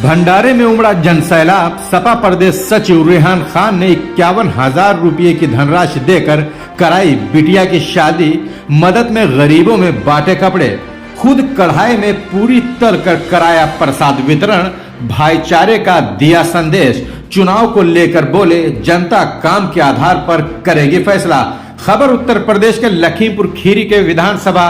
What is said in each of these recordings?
भंडारे में उमड़ा जनसैलाब। सपा प्रदेश सचिव रेहान खान ने 51,000 रुपये की धनराशि देकर कराई बिटिया की शादी। मदद में गरीबों में बांटे कपड़े। खुद कढ़ाई में पूरी तल कर कराया प्रसाद वितरण। भाईचारे का दिया संदेश। चुनाव को लेकर बोले, जनता काम के आधार पर करेगी फैसला। खबर उत्तर प्रदेश के लखीमपुर खीरी के विधानसभा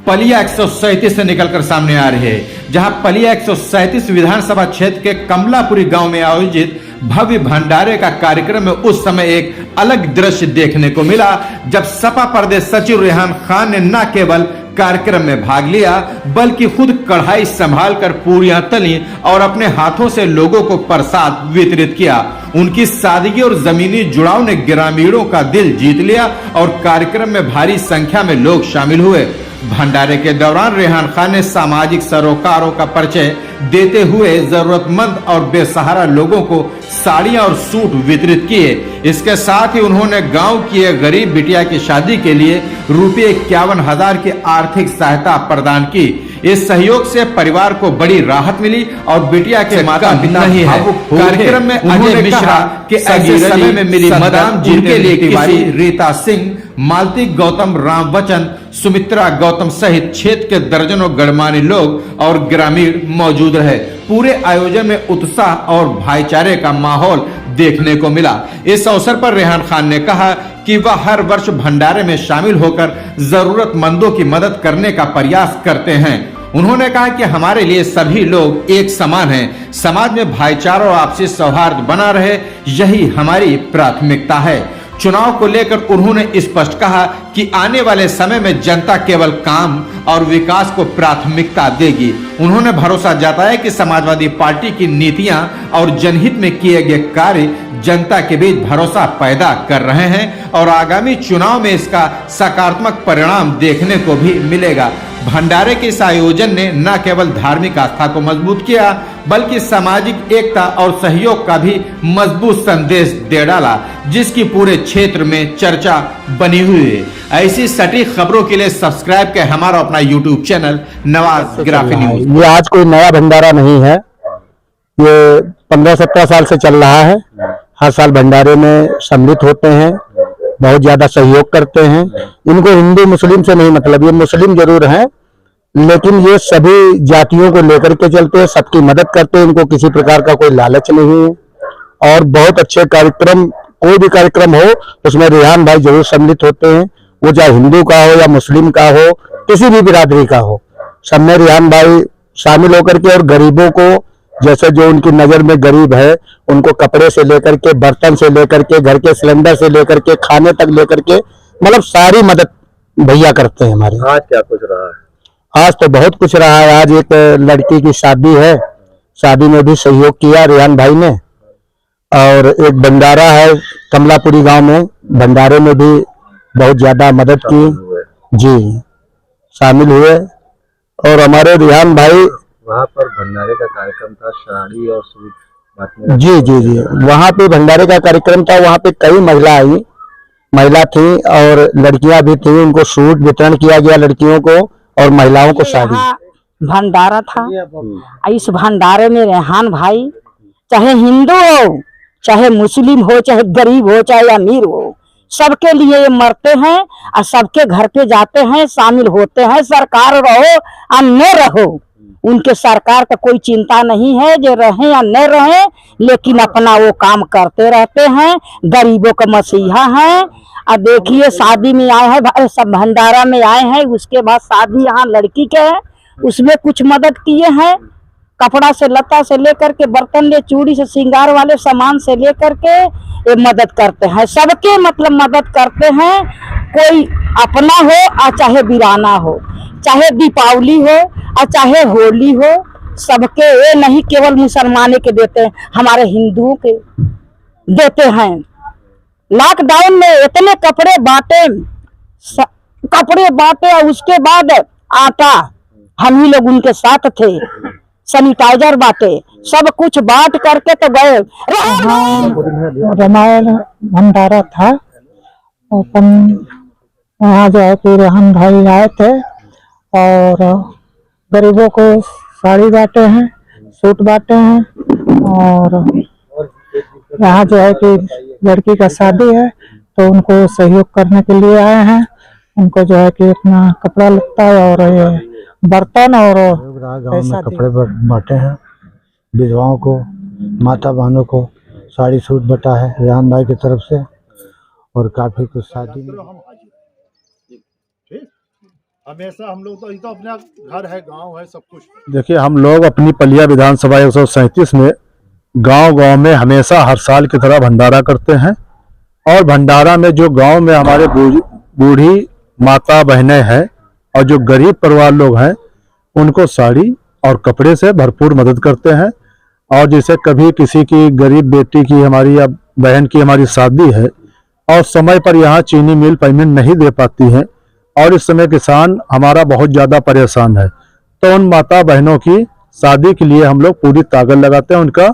पलिया 137 से निकलकर सामने आ रही है, जहां पलिया 137 विधानसभा क्षेत्र के कमलापुरी गांव में आयोजित भव्य भंडारे का कार्यक्रम में उस समय एक अलग दृश्य देखने को मिला, जब सपा प्रदेश सचिव रेहान खान ने न केवल कार्यक्रम में भाग लिया बल्कि खुद कढ़ाई संभालकर पूरियां तली और अपने हाथों से लोगों को प्रसाद वितरित किया। उनकी सादगी और जमीनी जुड़ाव ने ग्रामीणों का दिल जीत लिया और कार्यक्रम में भारी संख्या में लोग शामिल हुए। भंडारे के दौरान रेहान खान ने सामाजिक सरोकारों का परिचय देते हुए जरूरतमंद और बेसहारा लोगों को साड़ियां और सूट वितरित किए। इसके साथ ही उन्होंने गांव की एक गरीब बिटिया की शादी के लिए रुपये 51,000 की आर्थिक सहायता प्रदान की। इस सहयोग से परिवार को बड़ी राहत मिली और बिटिया के माता पिता नहीं है। कार्यक्रम में अजय मिश्रा के ऐसे समय में मिली मदद जिनके लिए तिवारी, रीता सिंह, मालती गौतम, राम वचन, सुमित्रा गौतम सहित क्षेत्र के दर्जनों गणमान्य लोग और ग्रामीण मौजूद रहे। पूरे आयोजन में उत्साह और भाईचारे का माहौल देखने को मिला। इस अवसर पर रेहान खान ने कहा कि वह हर वर्ष भंडारे में शामिल होकर जरूरतमंदों की मदद करने का प्रयास करते हैं। उन्होंने कहा कि हमारे लिए सभी लोग एक समान हैं। समाज में भाईचारा और आपसी सौहार्द बना रहे, यही हमारी प्राथमिकता है। चुनाव को लेकर उन्होंने स्पष्ट कहा कि आने वाले समय में जनता केवल काम और विकास को प्राथमिकता देगी। उन्होंने भरोसा जताया कि समाजवादी पार्टी की नीतियां और जनहित में किए गए कार्य जनता के बीच भरोसा पैदा कर रहे हैं और आगामी चुनाव में इसका सकारात्मक परिणाम देखने को भी मिलेगा। भंडारे के इस आयोजन ने न केवल धार्मिक आस्था को मजबूत किया बल्कि सामाजिक एकता और सहयोग का भी मजबूत संदेश दे डाला, जिसकी पूरे क्षेत्र में चर्चा बनी हुई है। ऐसी सटीक खबरों के लिए सब्सक्राइब करें हमारा अपना YouTube channel Nawaz graphy news. ये आज कोई नया भंडारा नहीं है, ये 15-17 साल से चल रहा है। हर साल भंडारे में सम्मिलित होते हैं, बहुत ज्यादा सहयोग करते हैं। इनको हिंदू मुस्लिम से नहीं मतलब, ये मुस्लिम जरूर हैं लेकिन ये सभी जातियों को लेकर के चलते हैं, सबकी मदद करते हैं। इनको किसी प्रकार का कोई लालच नहीं है और बहुत अच्छे कार्यक्रम, कोई भी कार्यक्रम हो उसमें रेहान भाई जरूर सम्मिलित होते हैं। वो चाहे हिंदू का हो या मुस्लिम का हो, किसी भी बिरादरी का हो, सब में रेहान भाई शामिल होकर के और गरीबों को, जैसे जो उनकी नजर में गरीब है, उनको कपड़े से लेकर के, बर्तन से लेकर के, घर के सिलेंडर से लेकर के, खाने तक लेकर के, मतलब सारी मदद भैया करते हैं हमारे। आज क्या कुछ रहा है? आज तो बहुत कुछ रहा है। आज एक लड़की की शादी है, शादी में भी सहयोग किया रेहान भाई ने। और एक भंडारा है कमलापुरी गांव में, भंडारे में भी बहुत ज्यादा मदद की जी, शामिल हुए। और हमारे रेहान भाई वहाँ पर भंडारे का कार्यक्रम था, साड़ी और सूट बांटने। जी जी जी, वहाँ पे भंडारे का कार्यक्रम था। वहाँ पे कई महिला थी और लड़कियां भी थी। उनको सूट वितरण किया गया लड़कियों को और महिलाओं को साड़ी। भंडारा था। इस भंडारे में रेहान भाई चाहे हिंदू हो, चाहे मुस्लिम हो, चाहे गरीब हो, चाहे अमीर हो, सबके लिए ये मरते हैं और सबके घर पे जाते हैं, शामिल होते हैं। सरकार रहो या न रहो, उनके सरकार का कोई चिंता नहीं है, जो रहे या न रहे, लेकिन अपना वो काम करते रहते हैं। गरीबों का मसीहा है। और देखिए शादी में आए हैं, सब भंडारा में आए हैं, उसके बाद शादी यहाँ लड़की के है, उसमें कुछ मदद किए हैं। कपड़ा से लता से लेकर के, बर्तन ले, चूड़ी से, श्रृंगार वाले सामान से लेकर के ये मदद करते हैं। सबके मतलब मदद करते हैं, कोई अपना हो और चाहे बिराना हो, चाहे दीपावली हो और चाहे होली हो, सबके। ये नहीं केवल मुसलमाने के देते हैं, हमारे हिंदुओं के देते हैं। लॉकडाउन में इतने कपड़े बांटे और उसके बाद आटा हम ही लोग उनके साथ थे, सैनिटाइजर बांटे, सब कुछ बांट करके तो गए। रामायण भंडारा था, वहाँ जाए फिर रेहान भाई आए थे और गरीबों को साड़ी बांटे हैं, सूट बांटे हैं। और यहाँ जो है कि लड़की का शादी है तो उनको सहयोग करने के लिए आए हैं। उनको जो है कि अपना कपड़ा लगता है और ये बर्तन और गाँव में कपड़े बांटे हैं विधवाओं को, माता बहनों को साड़ी सूट बटा है रेहान भाई की तरफ से, और काफी कुछ शादी में। हमेशा हम लोग तो ये तो अपना घर है, गांव है, सब कुछ। देखिए, हम लोग अपनी पलिया विधानसभा 137 में गांव-गांव में हमेशा हर साल की तरह भंडारा करते हैं, और भंडारा में जो गांव में हमारे बूढ़ी माता बहनें हैं और जो गरीब परिवार लोग हैं उनको साड़ी और कपड़े से भरपूर मदद करते हैं। और जैसे कभी किसी की गरीब बेटी की हमारी या बहन की हमारी शादी है और समय पर यहाँ चीनी मिल पेमेंट नहीं दे पाती है और इस समय किसान हमारा बहुत ज़्यादा परेशान है, तो उन माता बहनों की शादी के लिए हम लोग पूरी ताकत लगाते हैं। उनका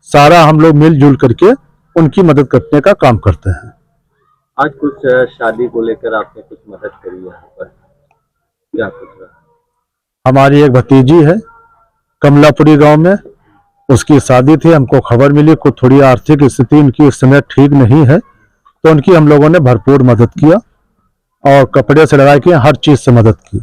सारा हम लोग मिलजुल करके उनकी मदद करने का काम करते हैं। आज कुछ शादी को लेकर आपने कुछ मदद करी यहाँ पर, क्या कुछ रहा? हमारी एक भतीजी है कमलापुरी गांव में, उसकी शादी थी, हमको खबर मिली कुछ थोड़ी आर्थिक स्थिति उनकी इस समय ठीक नहीं है, तो उनकी हम लोगों ने भरपूर मदद किया और कपड़े से लगा के हर चीज से मदद की।